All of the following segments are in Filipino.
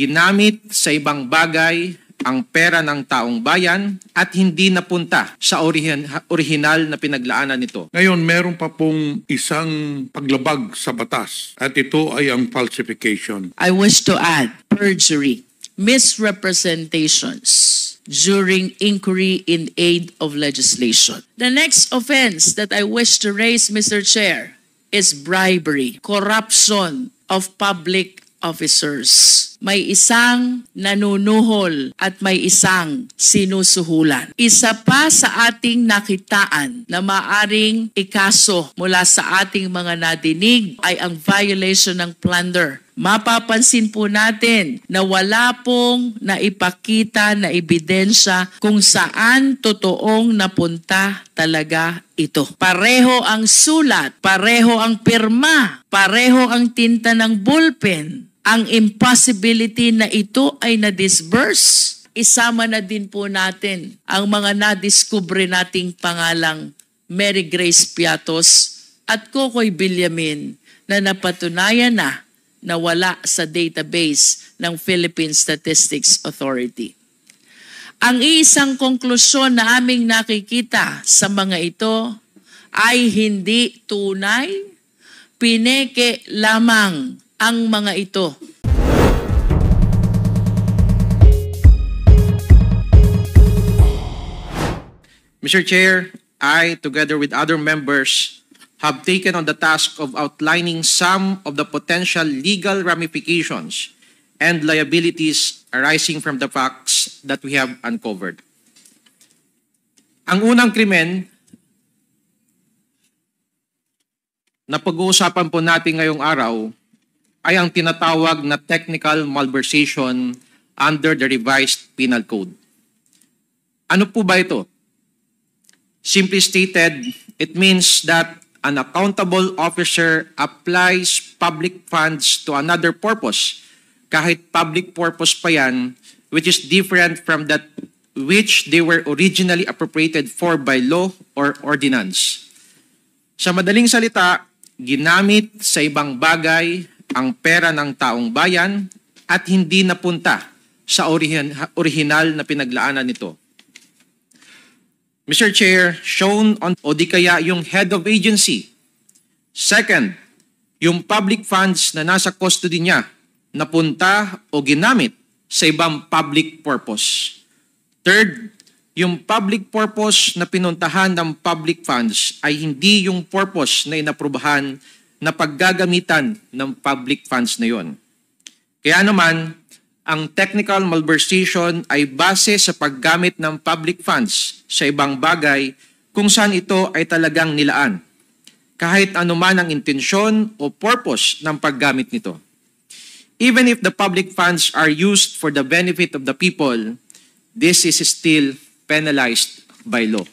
ginamit sa ibang bagay ang pera ng taong bayan at hindi napunta sa orihinal na pinaglaanan nito. Ngayon, meron pa pong isang paglabag sa batas at ito ay ang falsification. I wish to add perjury, misrepresentations during inquiry in aid of legislation. The next offense that I wish to raise, Mr. Chair, is bribery, corruption of public officers. May isang nanunuhol at may isang sinusuhulan. Isa pa sa ating nakitaan na maaring ikaso mula sa ating mga nadinig ay ang violation ng plunder. Mapapansin po natin na wala pong naipakita na ebidensya kung saan totoong napunta talaga ito. Pareho ang sulat, pareho ang pirma, pareho ang tinta ng ballpen. Ang impossibility na ito ay na-disburse. Isama na din po natin ang mga nadiskubre nating pangalang Mary Grace Piatos at Kokoy Villamin na napatunayan na wala sa database ng Philippine Statistics Authority. Ang isang konklusyon na aming nakikita sa mga ito ay hindi tunay, pineke lamang ang mga ito. Mr. Chair, I, together with other members, have taken on the task of outlining some of the potential legal ramifications and liabilities arising from the facts that we have uncovered. Ang unang krimen na pag-uusapan po natin ngayong araw ay ang tinatawag na technical malversation under the revised penal code. Ano po ba ito? Simply stated, it means that an accountable officer applies public funds to another purpose, kahit public purpose pa yan, which is different from that which they were originally appropriated for by law or ordinance. Sa madaling salita, ginamit sa ibang bagay ang pera ng taong bayan at hindi napunta sa orihinal na pinaglaanan nito. Mr. Chair, shown on o di kaya yung head of agency. Second, yung public funds na nasa custody niya napunta o ginamit sa ibang public purpose. Third, yung public purpose na pinuntahan ng public funds ay hindi yung purpose na inaprubahan na paggagamitan ng public funds na yon. Kaya naman, ang technical malversation ay base sa paggamit ng public funds sa ibang bagay kung saan ito ay talagang nilaan, kahit anuman ang intensyon o purpose ng paggamit nito. Even if the public funds are used for the benefit of the people, this is still penalized by law.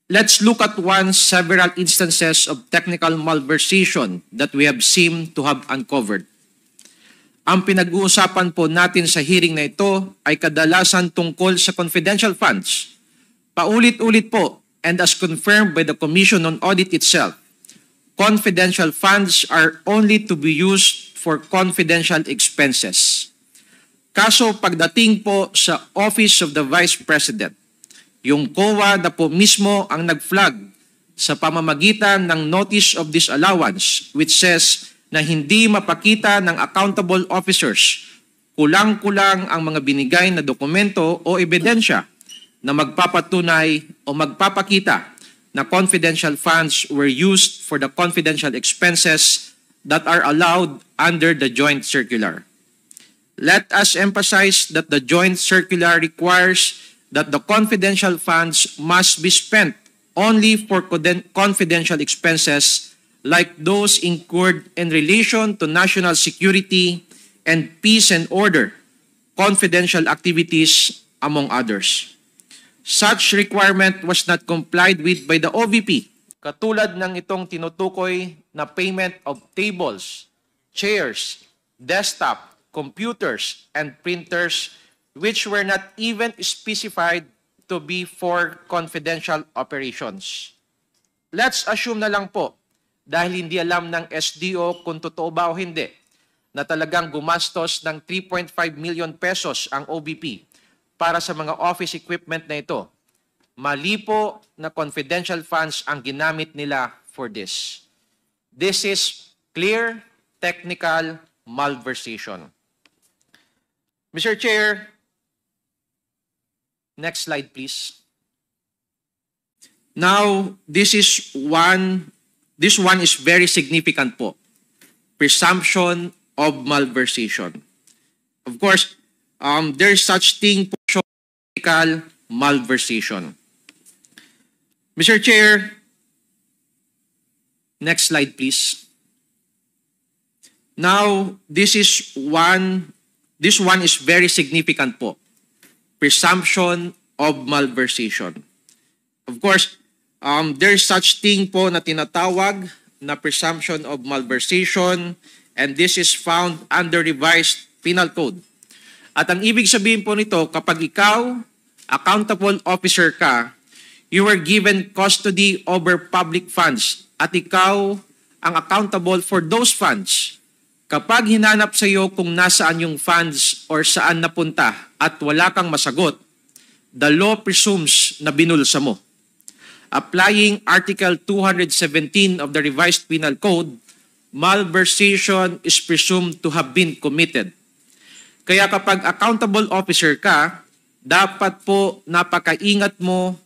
Let's look at several instances of technical malversation that we have seemed to have uncovered. Ang pinag-uusapan po natin sa hearing na ito ay kadalasan tungkol sa confidential funds. Paulit-ulit po, and as confirmed by the Commission on Audit itself, confidential funds are only to be used for confidential expenses. Kaso pagdating po sa Office of the Vice President, yung COA na po mismo ang nag-flag sa pamamagitan ng Notice of Disallowance which says na hindi mapakita ng accountable officers kulang-kulang ang mga binigay na dokumento o ebidensya na magpapatunay o magpapakita na confidential funds were used for the confidential expenses that are allowed under the Joint Circular. Let us emphasize that the Joint Circular requires that the confidential funds must be spent only for confidential expenses like those incurred in relation to national security and peace and order, confidential activities, among others. Such requirement was not complied with by the OVP, katulad ng itong tinutukoy na payment of tables, chairs, desktop, computers, and printers which were not even specified to be for confidential operations. Let's assume na lang po, dahil hindi alam ng SDO kung totoo ba o hindi, na talagang gumastos ng 3.5 million pesos ang OBP para sa mga office equipment na ito. Mali po na confidential funds ang ginamit nila for this. This is clear technical malversation. Mr. Chair, next slide please. Now, this one is very significant po. Presumption of malversation. Of course, there's such thing po technical malversation. Mr. Chair, next slide please. Now, this one is very significant po. Presumption of malversation. Of course, there's such thing po na tinatawag na presumption of malversation, and this is found under revised penal code. At ang ibig sabihin po nito, kapag ikaw, accountable officer ka, you were given custody over public funds at ikaw ang accountable for those funds. Kapag hinanap sa iyo kung nasaan yung funds or saan napunta at wala kang masagot, the law presumes na binulsa mo. Applying Article 217 of the Revised Penal Code, malversation is presumed to have been committed. Kaya kapag accountable officer ka, dapat po napakaingat mo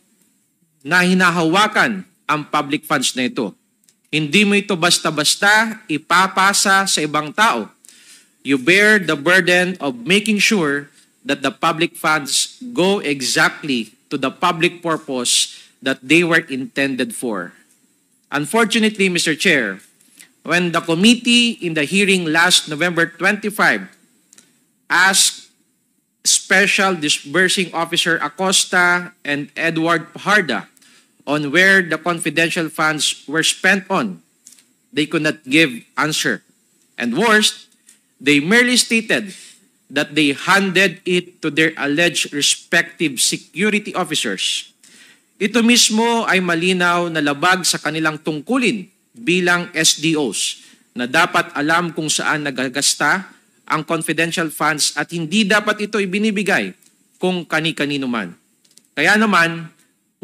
na hinahawakan ang public funds na ito. Hindi mo ito basta-basta ipapasa sa ibang tao. You bear the burden of making sure that the public funds go exactly to the public purpose that they were intended for. Unfortunately, Mr. Chair, when the committee in the hearing last November 25 asked Special Disbursing Officer Acosta and Edward Pajarda on where the confidential funds were spent on, they could not give answer. And worst, they merely stated that they handed it to their alleged respective security officers. Ito mismo ay malinaw na labag sa kanilang tungkulin bilang SDOs na dapat alam kung saan nagagasta ang confidential funds at hindi dapat ito ibinibigay kung kani-kanino man. Kaya naman,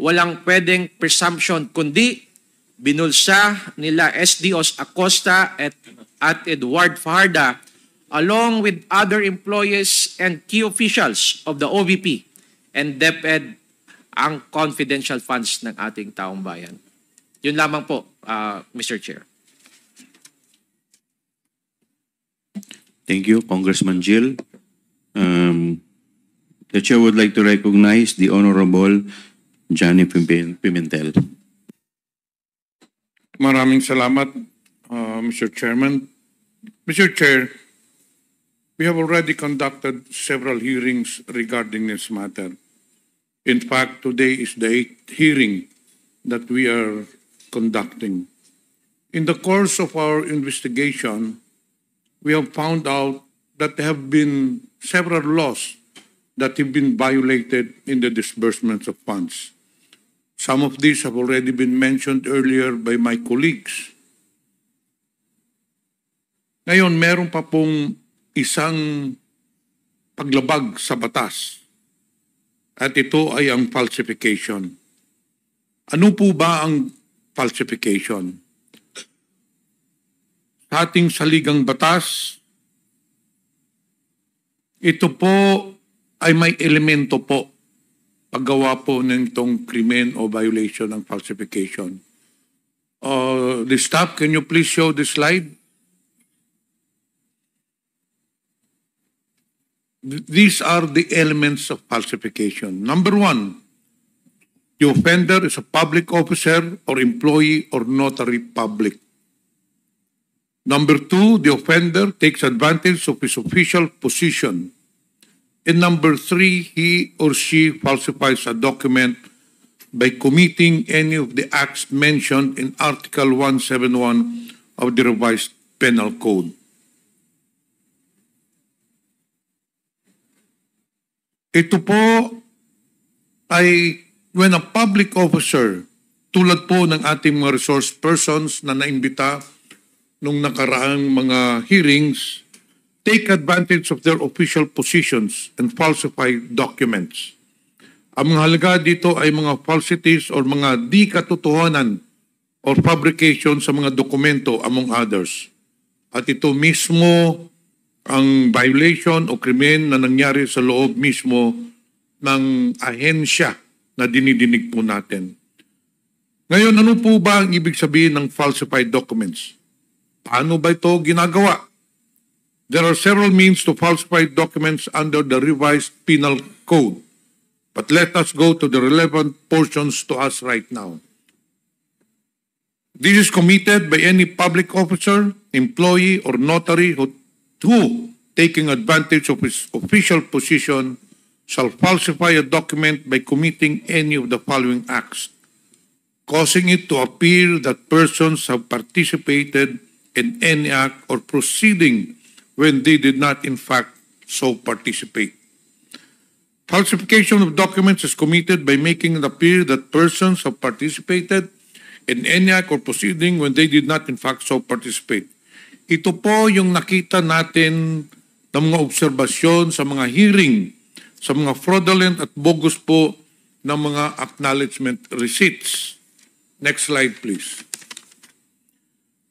walang pwedeng presumption kundi binulsa nila SDOs Acosta at Edward Fajarda along with other employees and key officials of the OVP and DepEd ang confidential funds ng ating taong bayan. Yun lamang po, Mr. Chair. Thank you, Congressman Jill. The Chair would like to recognize the Honorable Johnny Pimentel. Maraming salamat, Mr. Chairman. Mr. Chair, we have already conducted several hearings regarding this matter. In fact, today is the 8th hearing that we are conducting. In the course of our investigation, we have found out that there have been several laws that have been violated in the disbursements of funds. Some of these have already been mentioned earlier by my colleagues. Ngayon, meron pa pong isang paglabag sa batas. At ito ay ang falsification. Ano po ba ang falsification? Sa ating saligang batas, ito po ay may elemento po paggawa po ng itong krimen o violation ng falsification. The staff, can you please show the slide? These are the elements of falsification. Number one, the offender is a public officer or employee or notary public. Number two, the offender takes advantage of his official position. And number three, he or she falsifies a document by committing any of the acts mentioned in Article 171 of the Revised Penal Code. Ito po ay when a public officer, tulad po ng ating mga resource persons na naimbita nung nakaraang mga hearings, take advantage of their official positions and falsify documents. Ang mga halaga dito ay mga falsities or mga di katotohanan or fabrication sa mga dokumento among others. At ito mismo ang violation o krimen na nangyari sa loob mismo ng ahensya na dinidinig po natin. Ngayon, ano po ba ang ibig sabihin ng falsified documents? Paano ba ito ginagawa? There are several means to falsify documents under the revised penal code. But let us go to the relevant portions to us right now. This is committed by any public officer, employee, or notary who, taking advantage of his official position, shall falsify a document by committing any of the following acts, causing it to appear that persons have participated in any act or proceeding when they did not in fact so participate. Falsification of documents is committed by making it appear that persons have participated in any act or proceeding when they did not in fact so participate. Ito po yung nakita natin ng mga obserbasyon sa mga hearing, sa mga fraudulent at bogus po ng mga acknowledgement receipts. Next slide please.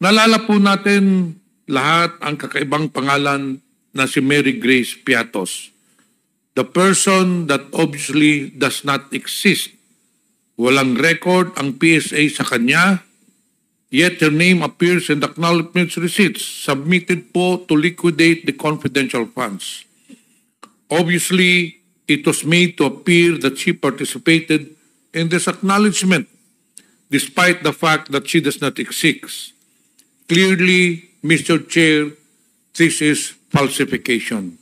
Naalala po natin lahat ang kakaibang pangalan na si Mary Grace Piatos. The person that obviously does not exist. Walang record ang PSA sa kanya, yet her name appears in the acknowledgement receipts submitted po to liquidate the confidential funds. Obviously, it was made to appear that she participated in this acknowledgement, despite the fact that she does not exist. Clearly, Mr. Chair, this is falsification.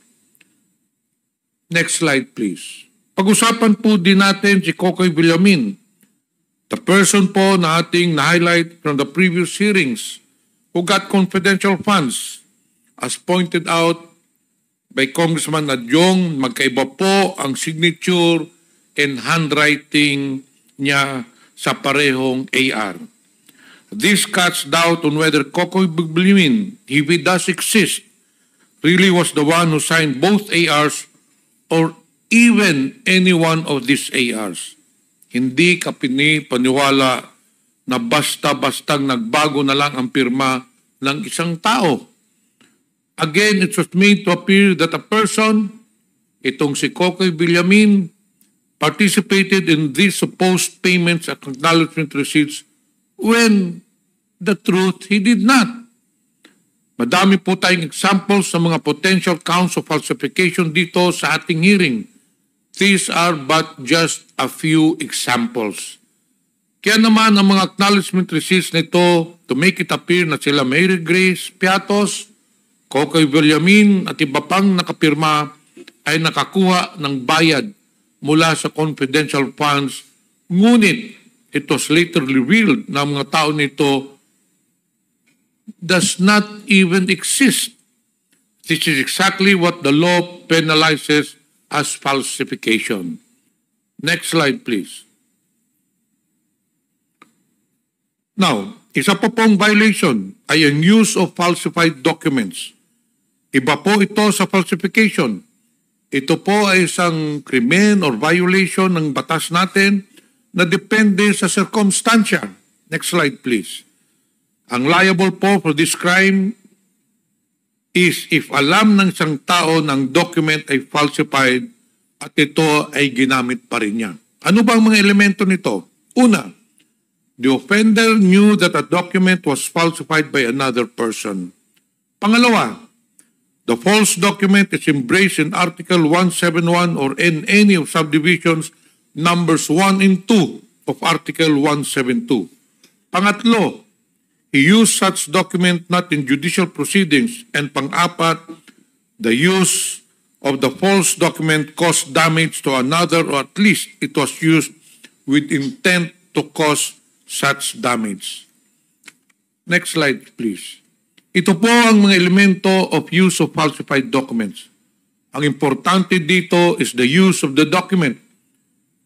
Next slide, please. Pag-usapan po din natin si Kokoy Villamin, the person po na ating na-highlight from the previous hearings who got confidential funds. As pointed out by Congressman Adyong, magkaiba po ang signature and handwriting niya sa parehong AR. This cuts doubt on whether Kokoy Villamin, if he does exist, really was the one who signed both ARs or even any one of these ARs. Hindi ka paniwala na basta-bastang nagbago na lang ang pirma ng isang tao. Again, it was made to appear that a person, itong si Kokoy Villamin, participated in these supposed payments at acknowledgement receipts when the truth, he did not. Madami po tayong examples sa mga potential counts of falsification dito sa ating hearing. These are but just a few examples. Kaya naman ang mga acknowledgement receipts nito to make it appear na sila Mary Grace Piatos, Kokoy Villamin at iba pang nakapirma ay nakakuha ng bayad mula sa confidential funds. Ngunit it was later revealed na mga tao nito does not even exist. This is exactly what the law penalizes as falsification. Next slide, please. Now, isa pa pong violation ay ang use of falsified documents. Iba po ito sa falsification. Ito po ay isang krimen or violation ng batas natin na depende sa circumstansya. Next slide, please. Ang liable po for this crime is if alam ng isang tao ng document ay falsified at ito ay ginamit pa rin niya. Ano ba ang mga elemento nito? Una, the offender knew that a document was falsified by another person. Pangalawa, the false document is embraced in Article 171 or in any of subdivisions numbers 1 and 2 of Article 172. Pangatlo, he used such document not in judicial proceedings. And pang-apat, the use of the false document caused damage to another or at least it was used with intent to cause such damage. Next slide, please. Ito po ang mga elemento of use of falsified documents. Ang importante dito is the use of the document.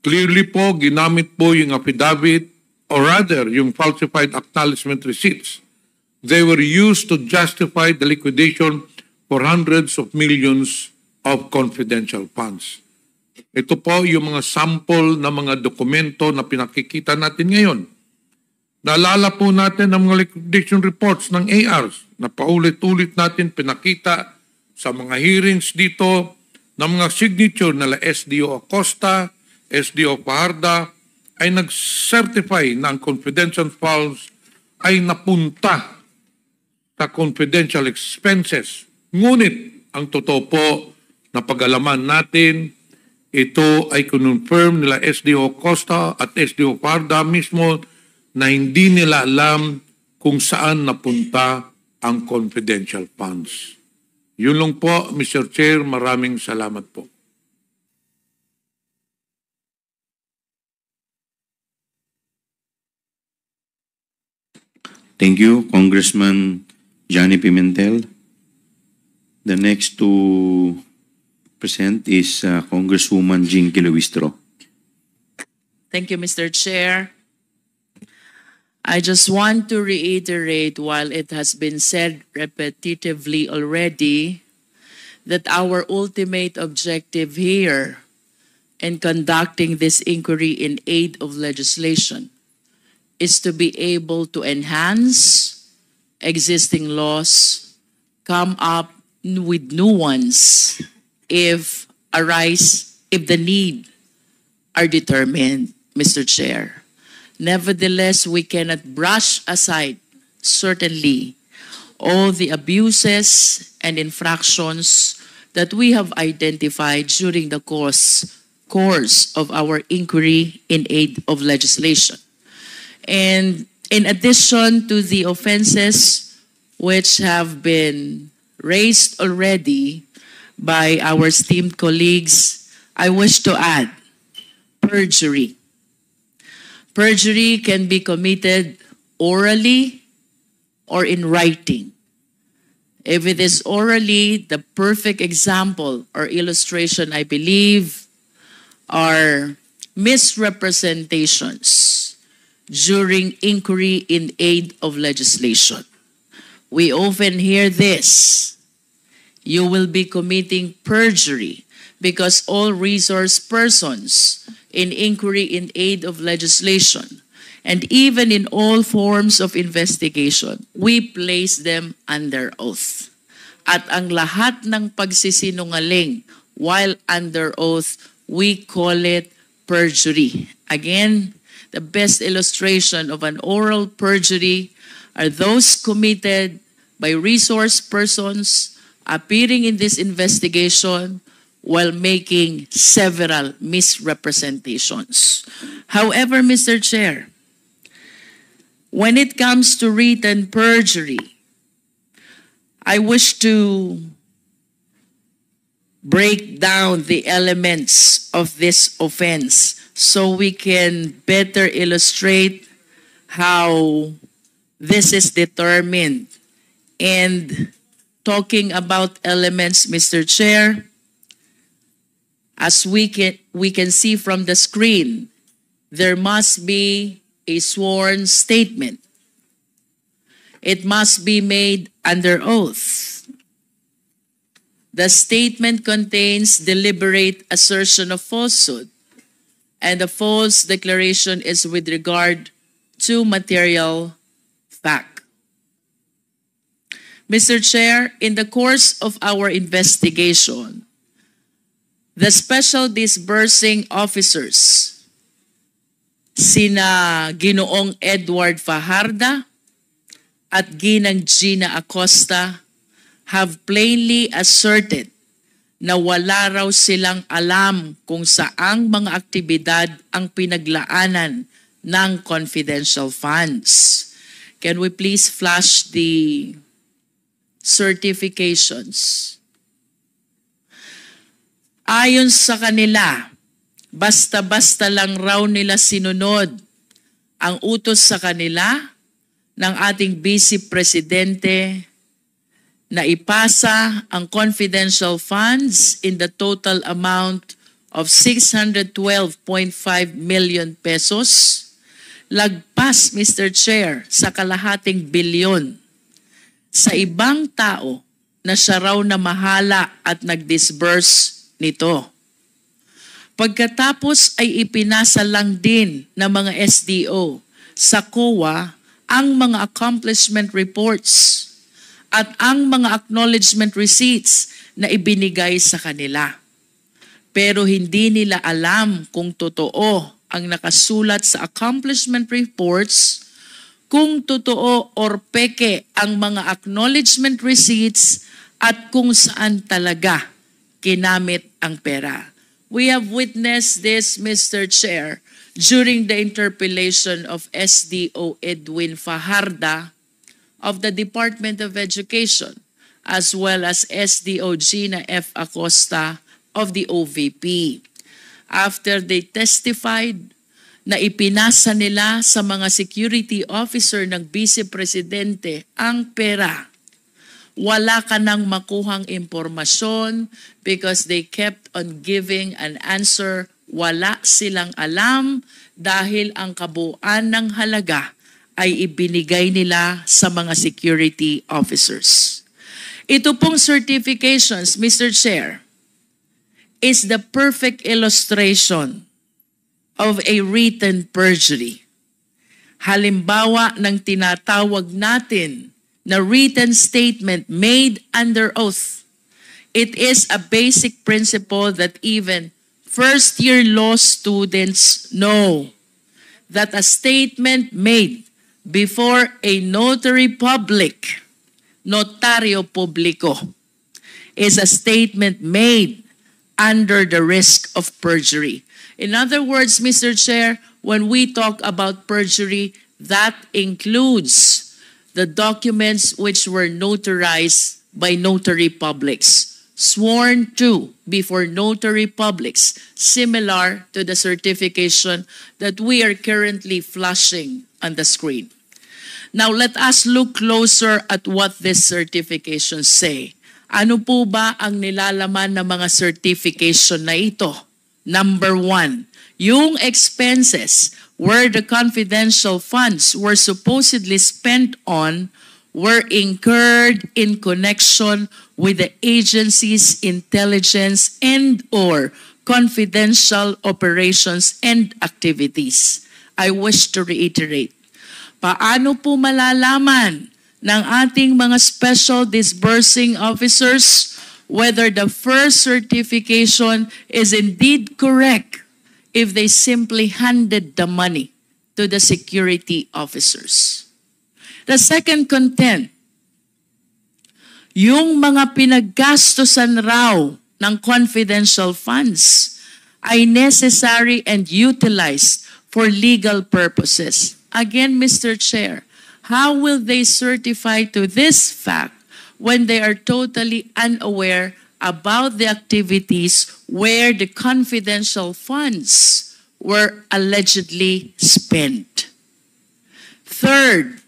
Clearly po, ginamit po yung affidavit or rather yung falsified acknowledgement receipts. They were used to justify the liquidation for hundreds of millions of confidential funds. Ito po yung mga sample na mga dokumento na pinakikita natin ngayon. Naalala po natin ang mga liquidation reports ng ARs na paulit-ulit natin pinakita sa mga hearings dito ng mga signature nila SDO Acosta, SDO Fajarda ay nag-certify na ang confidential funds ay napunta sa confidential expenses. Ngunit ang totoo po na pag-alaman natin, ito ay confirm nila SDO Acosta at SDO Fajarda mismo na hindi nila alam kung saan napunta ang confidential funds. Yun lang po, Mr. Chair. Maraming salamat po. Thank you, Congressman Johnny Pimentel. The next to present is Congresswoman Jinky Luistro. Thank you, Mr. Chair. I just want to reiterate, while it has been said repetitively already, that our ultimate objective here in conducting this inquiry in aid of legislation is to be able to enhance existing laws, come up with new ones if the need are determined, Mr. Chair. Nevertheless, we cannot brush aside, certainly, all the abuses and infractions that we have identified during the course of our inquiry in aid of legislation. And in addition to the offenses which have been raised already by our esteemed colleagues, I wish to add perjury. Perjury can be committed orally or in writing. If it is orally, the perfect example or illustration, I believe, are misrepresentations during inquiry in aid of legislation. We often hear this: you will be committing perjury because all resource persons in inquiry in aid of legislation and even in all forms of investigation, we place them under oath. At ang lahat ng pagsisinungaling while under oath, we call it perjury. Again, the best illustration of an oral perjury are those committed by resource persons appearing in this investigation while making several misrepresentations. However, Mr. Chair, when it comes to written perjury, I wish to break down the elements of this offense so we can better illustrate how this is determined. And talking about elements, Mr. Chair, as we can see from the screen, there must be a sworn statement. It must be made under oath. The statement contains deliberate assertion of falsehood, and the false declaration is with regard to material fact. Mr. Chair, in the course of our investigation, the special disbursing officers, sina Ginoong Edward Fajarda at Ginang Gina Acosta, have plainly asserted na wala raw silang alam kung saang mga aktibidad ang pinaglaanan ng confidential funds. Can we please flash the certifications? Ayon sa kanila, basta-basta lang raw nila sinunod ang utos sa kanila ng ating Vice Presidente na ipasa ang confidential funds in the total amount of 612.5 million pesos, lagpas, Mr. Chair, sa kalahating bilyon sa ibang tao na siya raw na mahala at nag-disburse nito. Pagkatapos ay ipinasa lang din ng mga SDO sa COA ang mga accomplishment reports at ang mga acknowledgement receipts na ibinigay sa kanila. Pero hindi nila alam kung totoo ang nakasulat sa accomplishment reports, kung totoo or peke ang mga acknowledgement receipts at kung saan talaga kinamit ang pera. We have witnessed this, Mr. Chair, during the interpellation of SDO Edwin Fajarda of the Department of Education, as well as SDO Gina F. Acosta of the OVP. After they testified na ipinasa nila sa mga security officer ng Vice Presidente ang pera, wala ka nang makuhang impormasyon because they kept on giving an answer. Wala silang alam dahil ang kabuuan ng halaga ay ibinigay nila sa mga security officers. Ito pong certifications, Mr. Chair, is the perfect illustration of a written perjury. Halimbawa ng tinatawag natin na written statement made under oath. It is a basic principle that even first-year law students know that a statement made before a notary public, notario publico, is a statement made under the risk of perjury. In other words, Mr. Chair, when we talk about perjury, that includes the documents which were notarized by notary publics, sworn to before notary publics, similar to the certification that we are currently flashing on the screen. Now, let us look closer at what these certifications say. Ano po ba ang nilalaman ng mga certification na ito? Number 1, yung expenses where the confidential funds were supposedly spent on were incurred in connection with the agency's intelligence and or confidential operations and activities. I wish to reiterate, paano po malalaman ng ating mga special disbursing officers whether the first certification is indeed correct if they simply handed the money to the security officers? The second content, yung mga pinaggastusan raw ng confidential funds ay necessary and utilized for legal purposes. Again, Mr. Chair, how will they certify to this fact when they are totally unaware about the activities where the confidential funds were allegedly spent? Third,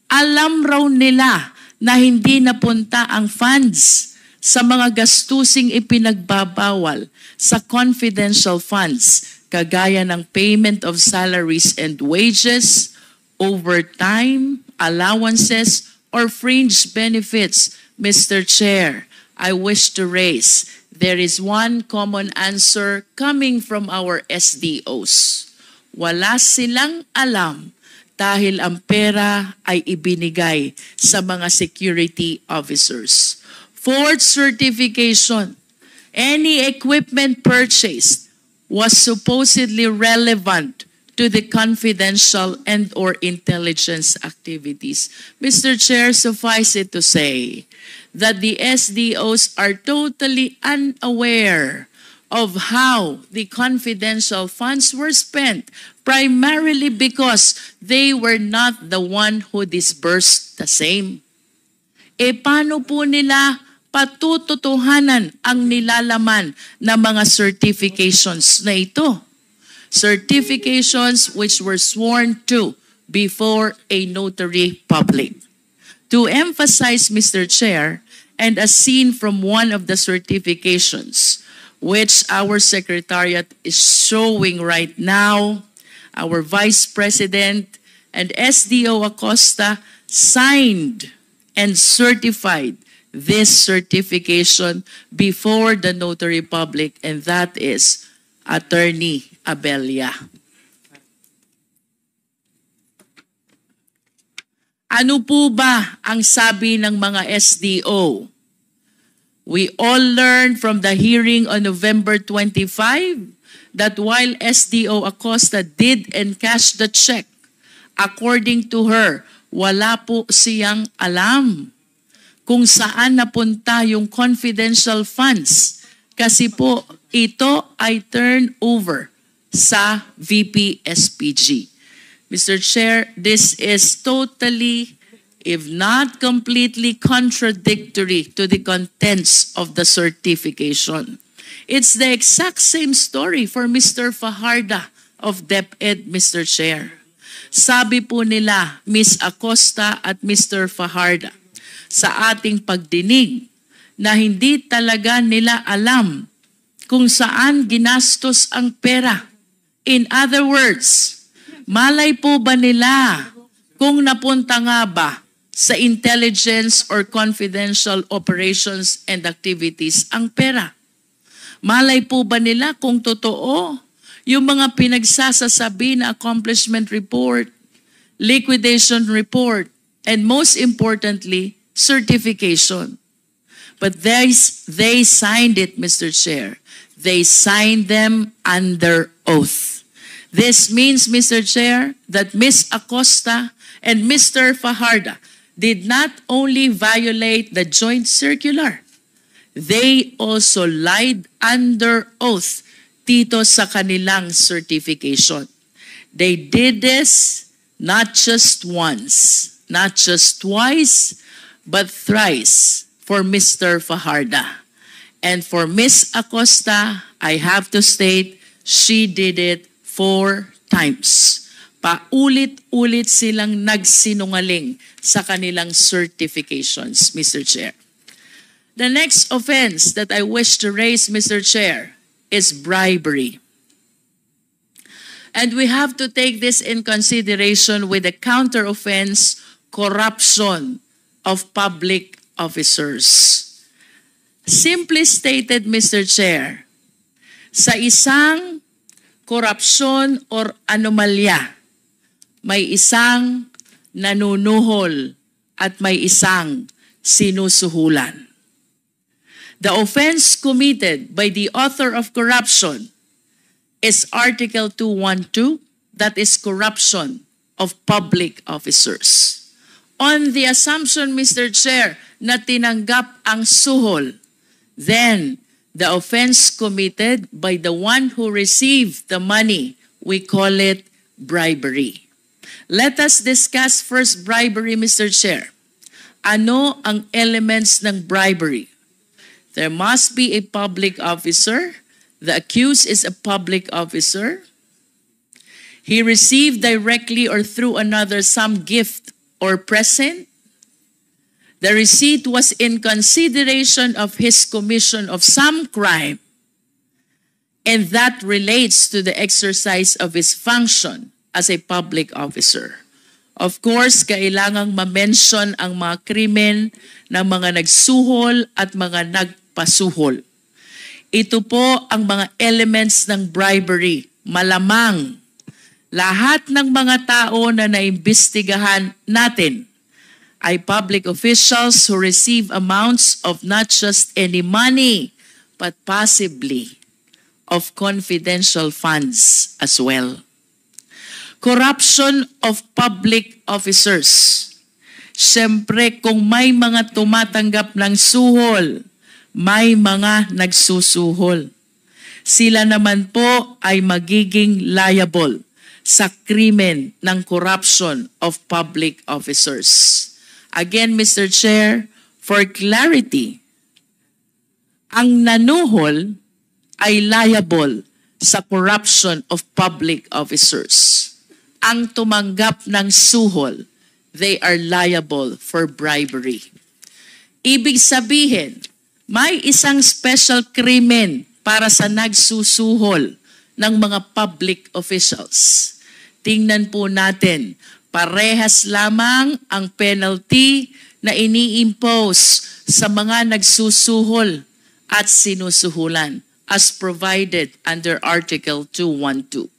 alam raw nila na hindi napunta ang funds sa mga gastusing ipinagbabawal sa confidential funds, kagaya ng payment of salaries and wages, overtime, allowances, or fringe benefits. Mr. Chair, I wish to raise, there is one common answer coming from our SDOs. Wala silang alam dahil ang pera ay ibinigay sa mga security officers. Fourth certification, any equipment purchased was supposedly relevant to the confidential and or intelligence activities. Mr. Chair, suffice it to say that the SDOs are totally unaware of how the confidential funds were spent, primarily because they were not the one who disbursed the same. E paano po nila patututuhanan ang nilalaman ng mga certifications na ito? Certifications which were sworn to before a notary public. To emphasize, Mr. Chair, and as seen from one of the certifications, which our Secretariat is showing right now, our Vice President and SDO Acosta signed and certified this certification before the notary public, and that is Attorney Abella. Ano po ba ang sabi ng mga SDO? We all learned from the hearing on November 25 that while SDO Acosta did encash the check, according to her, wala po siyang alam kung saan napunta yung confidential funds kasi po ito ay turn over sa VP SPG. Mr. Chair, this is totally, if not completely, contradictory to the contents of the certification. It's the exact same story for Mr. Fajarda of DepEd, Mr. Chair. Sabi po nila, Ms. Acosta at Mr. Fajarda, sa ating pagdinig na hindi talaga nila alam kung saan ginastos ang pera. In other words, malay po ba nila kung napunta nga ba sa intelligence or confidential operations and activities ang pera? Malay po ba nila kung totoo yung mga pinagsasasabi na accomplishment report, liquidation report, and most importantly, certification? But they signed it, Mr. Chair. They signed them under oath. This means, Mr. Chair, that Ms. Acosta and Mr. Fajarda did not only violate the joint circular, they also lied under oath dito sa kanilang certification. They did this not just once, not just twice, but thrice for Mr. Fajarda. And for Ms. Acosta, I have to state, she did it 4 times. Paulit-ulit silang nagsinungaling sa kanilang certifications, Mr. Chair. The next offense that I wish to raise, Mr. Chair, is bribery. And we have to take this in consideration with the counter offense, corruption of public officers. Simply stated, Mr. Chair, sa isang korupsyon or anomalya, may isang nanunuhol at may isang sinusuhulan. The offense committed by the author of corruption is Article 212, that is corruption of public officers. On the assumption, Mr. Chair, na tinanggap ang suhol, then the offense committed by the one who received the money, we call it bribery. Let us discuss first bribery, Mr. Chair. Ano ang elements ng bribery? There must be a public officer. The accused is a public officer. He received directly or through another some gift or present. The receipt was in consideration of his commission of some crime, and that relates to the exercise of his function as a public officer. Of course, kailangang ma-mention ang mga krimen ng mga nagsuhol at mga nagpasuhol. Ito po ang mga elements ng bribery. Malamang lahat ng mga tao na naimbestigahan natin ay public officials who receive amounts of not just any money, but possibly of confidential funds as well. Corruption of public officers. Siyempre, kung may mga tumatanggap ng suhol, may mga nagsusuhol. Sila naman po ay magiging liable sa krimen ng corruption of public officers. Again, Mr. Chair, for clarity, ang nanuhol ay liable sa corruption of public officers. Ang tumanggap ng suhol, they are liable for bribery. Ibig sabihin, may isang special krimen para sa nagsusuhol ng mga public officials. Tingnan po natin, parehas lamang ang penalty na ini-impose sa mga nagsusuhol at sinusuhulan as provided under Article 212.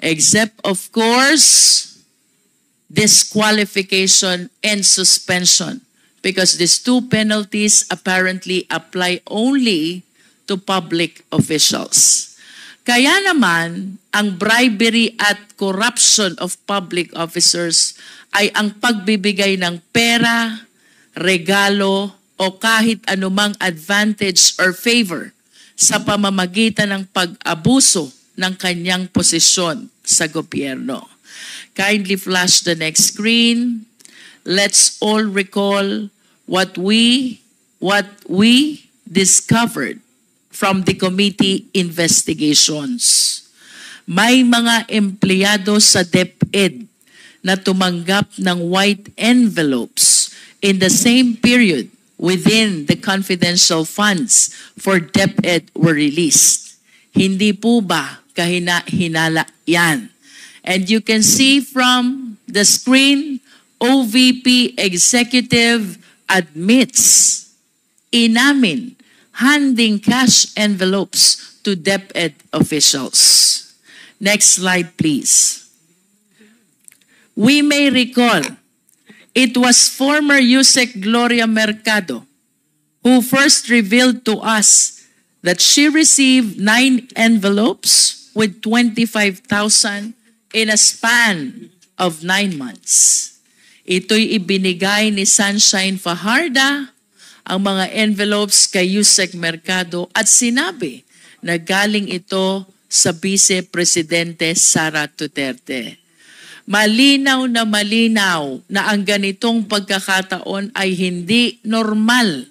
Except, of course, disqualification and suspension, because these two penalties apparently apply only to public officials. Kaya naman, ang bribery at corruption of public officers ay ang pagbibigay ng pera, regalo, o kahit anumang advantage or favor sa pamamagitan ng pag-abuso ng kanyang posisyon sa gobyerno. Kindly flash the next screen. Let's all recall what we discovered from the committee investigations. May mga empleyado sa DepEd na tumanggap ng white envelopes in the same period within the confidential funds for DepEd were released. Hindi po ba kahina-hinala yan? And you can see from the screen, OVP executive admits, inamin, handing cash envelopes to DepEd officials. Next slide, please. We may recall it was former USEC Gloria Mercado who first revealed to us that she received 9 envelopes with 25,000 in a span of 9 months. Ito'y ibinigay ni Sunshine Fajarda, ang mga envelopes kay USEC Mercado, at sinabi na galing ito sa Vice Presidente Sara Duterte. Malinaw na ang ganitong pagkakataon ay hindi normal.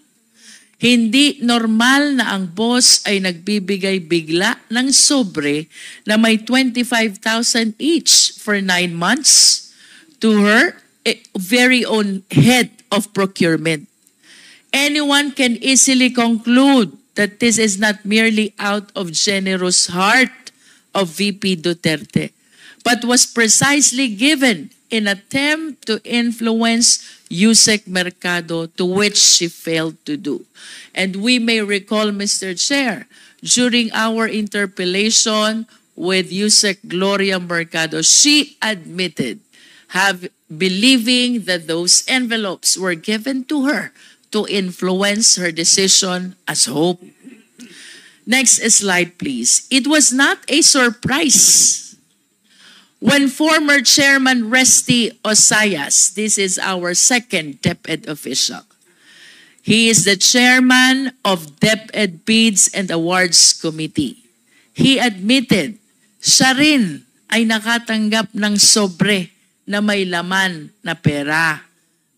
Hindi normal na ang boss ay nagbibigay bigla ng sobre na may 25,000 each for 9 months to her very own head of procurement. Anyone can easily conclude that this is not merely out of generous heart of VP Duterte, but was precisely given in attempt to influence USEC Mercado, to which she failed to do. And we may recall, Mr. Chair, during our interpellation with USEC Gloria Mercado, she admitted believing that those envelopes were given to her to influence her decision as Hope. Next slide, please. It was not a surprise when former Chairman Resty Osayas, this is our second DepEd official, he is the chairman of DepEd Bids and Awards Committee. He admitted siya rin ay nakatanggap ng sobre na may laman na pera.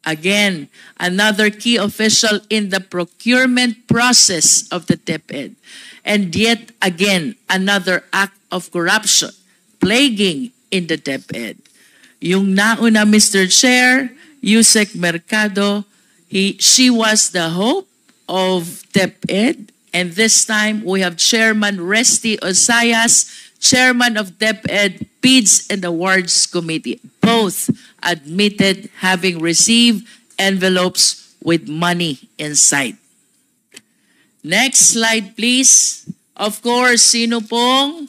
Again, another key official in the procurement process of the DepEd. And yet again, another act of corruption plaguing in the DepEd. Yung nauna, Mr. Chair, USEC Mercado, she was the hope of DepEd. And this time, we have Chairman Resty Osayas, Chairman of DepEd Bids and Awards Committee. Both admitted having received envelopes with money inside. Next slide, please. Of course, sino pong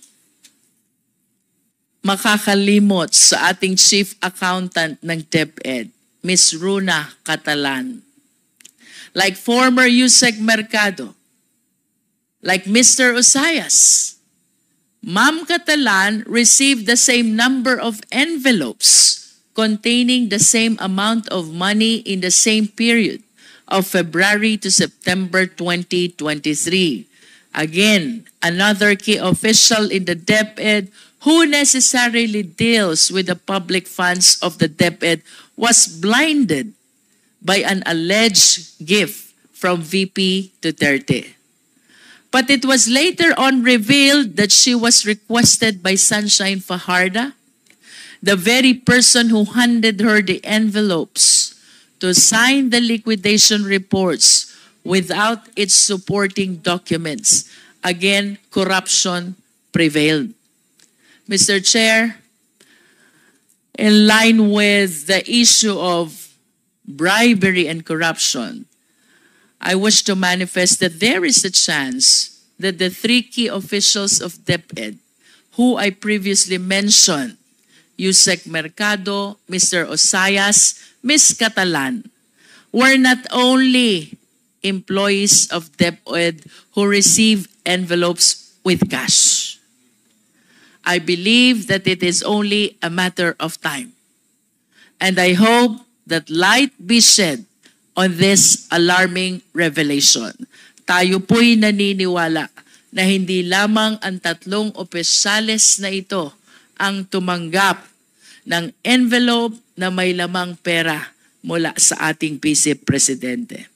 makakalimot sa ating Chief Accountant ng DepEd, Ms. Runa Catalan. Like former USEC Mercado, like Mr. Osayas, Ma'am Catalan received the same number of envelopes containing the same amount of money in the same period of February to September 2023. Again, another key official in the DepEd who necessarily deals with the public funds of the DepEd was blinded by an alleged gift from VP Duterte. But it was later on revealed that she was requested by Sunshine Fajarda, the very person who handed her the envelopes, to sign the liquidation reports without its supporting documents. Again, corruption prevailed. Mr. Chair, in line with the issue of bribery and corruption, I wish to manifest that there is a chance that the three key officials of DepEd, who I previously mentioned, Yusek Mercado, Mr. Osayas, Ms. Catalan, were not only employees of DepEd who receive envelopes with cash. I believe that it is only a matter of time. And I hope that light be shed on this alarming revelation. Tayo po'y naniniwala na hindi lamang ang tatlong opisyales na ito ang tumanggap ng envelope na may lamang pera mula sa ating Vice Presidente.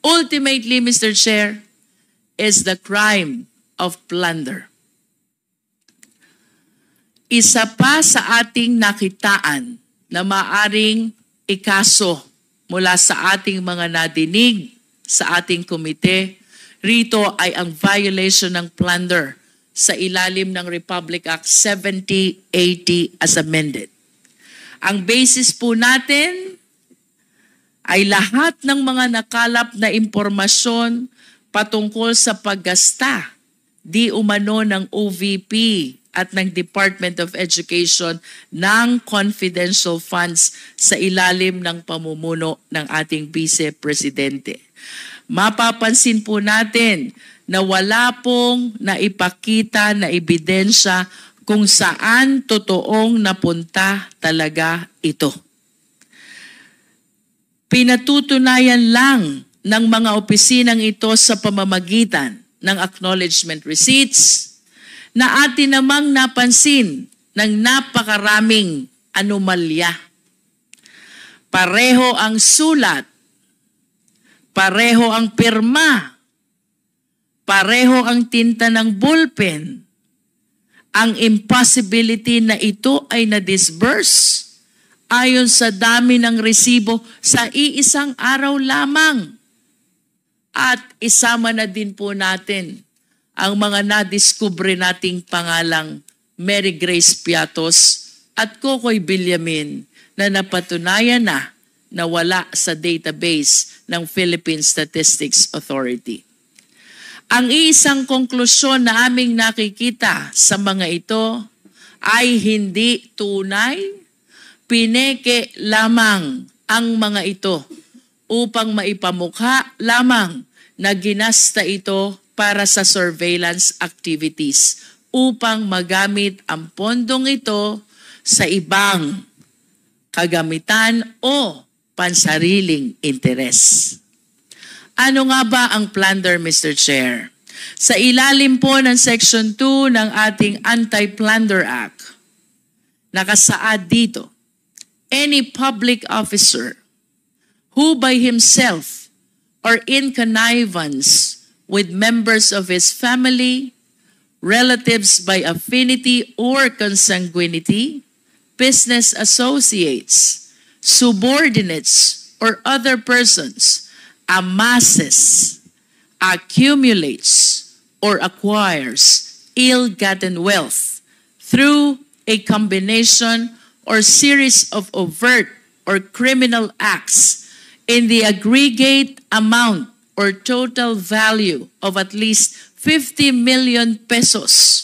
Ultimately, Mr. Chair, is the crime of plunder. Isa pa sa ating nakitaan na maaring ikaso mula sa ating mga nadinig sa ating komite, rito ay ang violation ng plunder sa ilalim ng Republic Act 7080 as amended. Ang basis po natin ay lahat ng mga nakalap na impormasyon patungkol sa paggasta di umano ng OVP at ng Department of Education ng confidential funds sa ilalim ng pamumuno ng ating Vice Presidente. Mapapansin po natin na wala pong naipakita na ebidensya kung saan totoong napunta talaga ito. Pinatutunayan lang ng mga opisinang ito sa pamamagitan ng acknowledgement receipts na atin namang napansin ng napakaraming anomalya. Pareho ang sulat, pareho ang pirma, pareho ang tinta ng ballpen. Ang impossibility na ito ay na-disburse ayon sa dami ng resibo sa iisang araw lamang. At isama na din po natin ang mga nadiskubre nating pangalang Mary Grace Piatos at Kokoy Villamin na napatunayan na wala sa database ng Philippine Statistics Authority. Ang isang konklusyon na aming nakikita sa mga ito ay hindi tunay, pineke lamang ang mga ito upang maipamukha lamang na ginasta ito para sa surveillance activities upang magamit ang pondong ito sa ibang kagamitan o pansariling interes. Ano nga ba ang plunder, Mr. Chair? Sa ilalim po ng Section 2 ng ating Anti-Plunder Act, nakasaad dito, any public officer who by himself or in connivance with members of his family, relatives by affinity or consanguinity, business associates, subordinates, or other persons amasses, accumulates, or acquires ill-gotten wealth through a combination or series of overt or criminal acts in the aggregate amount or total value of at least 50 million pesos.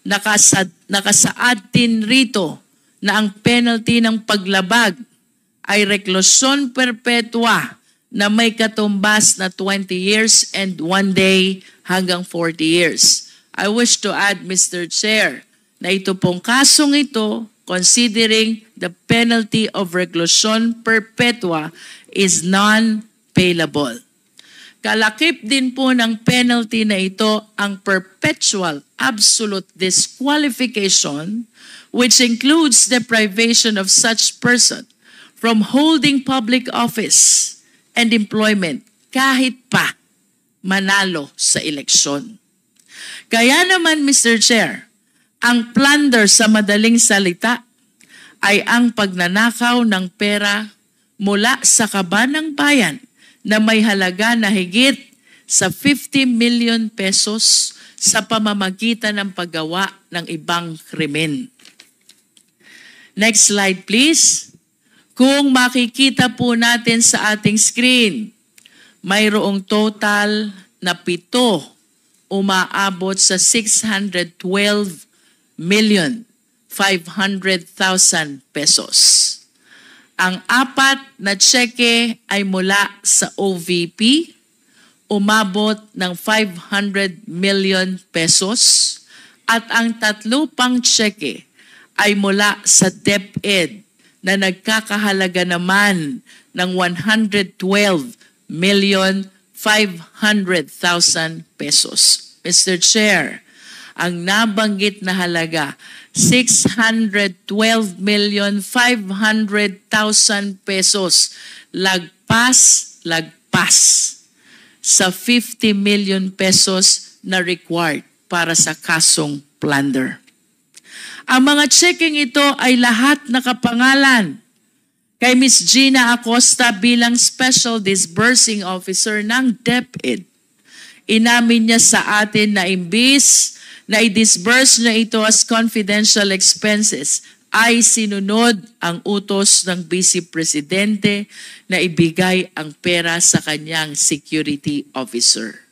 Nakasaad din rito na ang penalty ng paglabag ay reklusyon perpetua na may katumbas na 20 years and 1 day hanggang 40 years. I wish to add, Mr. Chair, na ito pong kasong ito, considering the penalty of reclusion perpetua is non-payable. Kalakip din po ng penalty na ito ang perpetual absolute disqualification, which includes deprivation of such person from holding public office and employment kahit pa manalo sa eleksyon. Kaya naman, Mr. Chair, ang plunder sa madaling salita ay ang pagnanakaw ng pera mula sa kaban ng bayan na may halaga na higit sa 50 million pesos sa pamamagitan ng paggawa ng ibang krimen. Next slide, please. Kung makikita po natin sa ating screen, mayroong total na 7 umaabot sa 612,500,000 pesos. Ang 4 na tseke ay mula sa OVP, umabot ng 500 million pesos, at ang 3 pang tseke ay mula sa DepEd na nagkakahalaga naman ng 112,500,000 pesos. Mr. Chair, ang nabanggit na halaga 612,500,000 pesos, lagpas sa 50 million pesos na required para sa kasong plunder. Ang mga checking ito ay lahat nakapangalan kay Ms. Gina Acosta bilang Special Disbursing Officer ng DepEd. Inamin niya sa atin na imbis na i-disburse niya ito as confidential expenses, ay sinunod ang utos ng Vice Presidente na ibigay ang pera sa kanyang security officer.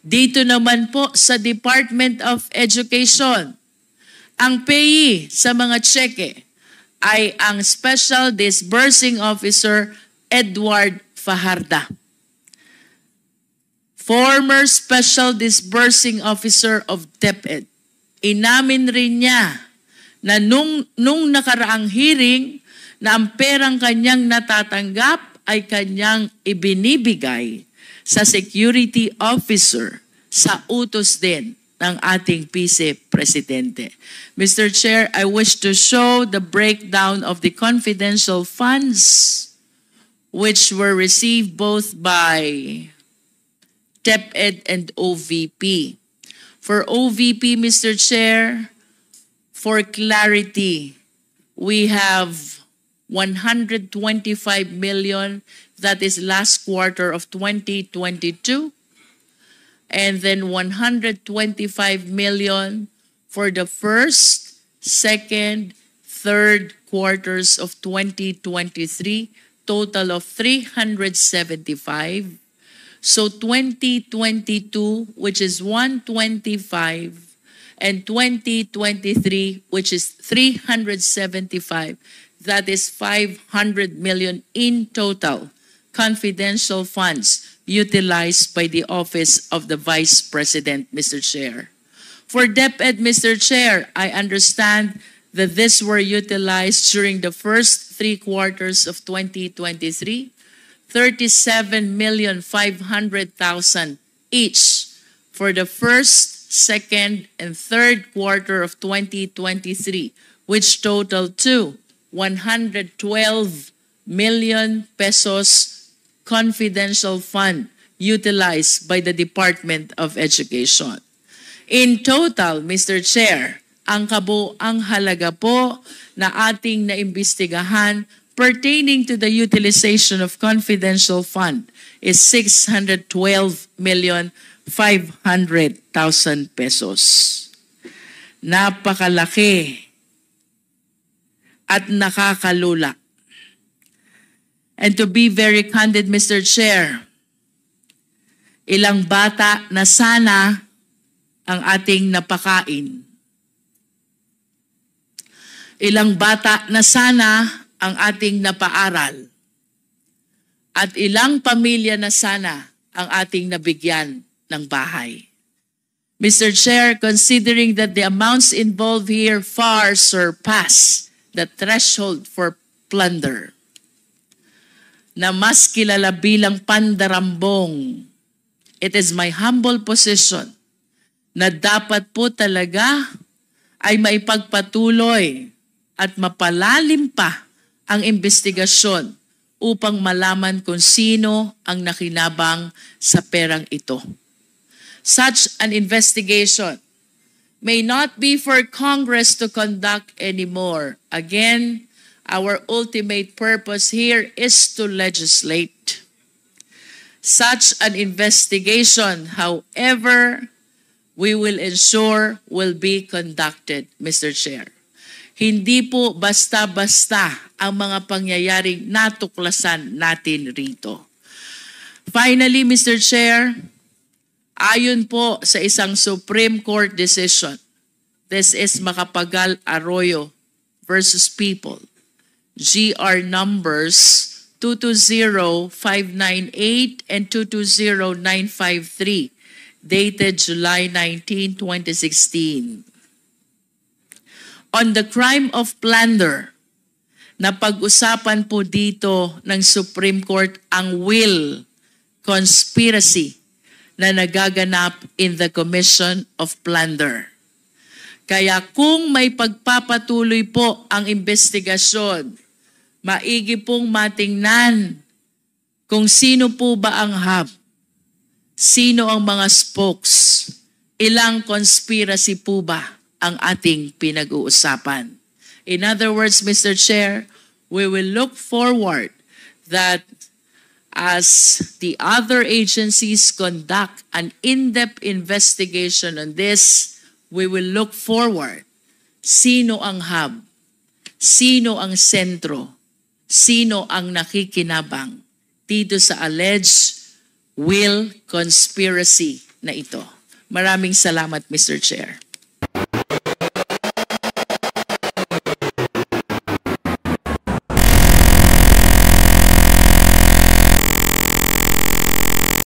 Dito naman po sa Department of Education, ang payee sa mga tseke ay ang Special Disbursing Officer Edward Fajarda, former Special Disbursing Officer of DepEd. Inamin rin niya na nung nakaraang hearing na ang perang kanyang natatanggap ay kanyang ibinibigay sa security officer sa utos din ng ating Vice Presidente. Mr. Chair, I wish to show the breakdown of the confidential funds which were received both by DepEd and OVP. For OVP, Mr. Chair, for clarity, we have 125 million, that is last quarter of 2022, and then 125 million for the first, second, third quarters of 2023, total of 375. So 2022, which is 125, and 2023, which is 375, that is 500 million in total confidential funds utilized by the Office of the Vice President, Mr. Chair. For DepEd, Mr. Chair, I understand that this were utilized during the first 3 quarters of 2023, 37,500,000 each for the first, second, and third quarter of 2023, which totaled to 112 million pesos confidential fund utilized by the Department of Education. In total, Mr. Chair, ang kabuang halaga po na ating naimbestigahan pertaining to the utilization of confidential fund is 612,500,000 pesos. Napakalaki at nakakalula. And to be very candid, Mr. Chair, ilang bata na sana ang ating napakain. Ilang bata na sana ang ating napaaral. At ilang pamilya na sana ang ating nabigyan ng bahay. Mr. Chair, considering that the amounts involved here far surpass the threshold for plunder, na mas kilala bilang pandarambong, it is my humble position na dapat po talaga ay maipagpatuloy at mapalalim pa ang investigasyon upang malaman kung sino ang nakinabang sa perang ito. Such an investigation may not be for Congress to conduct anymore. Again, our ultimate purpose here is to legislate. Such an investigation, however, we will ensure will be conducted, Mr. Chair. Hindi po basta-basta ang mga pangyayaring natuklasan natin rito. Finally, Mr. Chair, ayon po sa isang Supreme Court decision, this is Macapagal Arroyo versus People, GR numbers 220598 and 220953, dated July 19, 2016. On the crime of plunder, napag-usapan po dito ng Supreme Court ang will, conspiracy na nagaganap in the commission of plunder. Kaya kung may pagpapatuloy po ang investigasyon, maigi pong matingnan kung sino po ba ang hub, sino ang mga spokes, ilang conspiracy po ba ang ating pinag-uusapan. In other words, Mr. Chair, we will look forward that as the other agencies conduct an in-depth investigation on this, we will look forward sino ang hub, sino ang sentro, sino ang nakikinabang dito sa alleged will conspiracy na ito. Maraming salamat, Mr. Chair.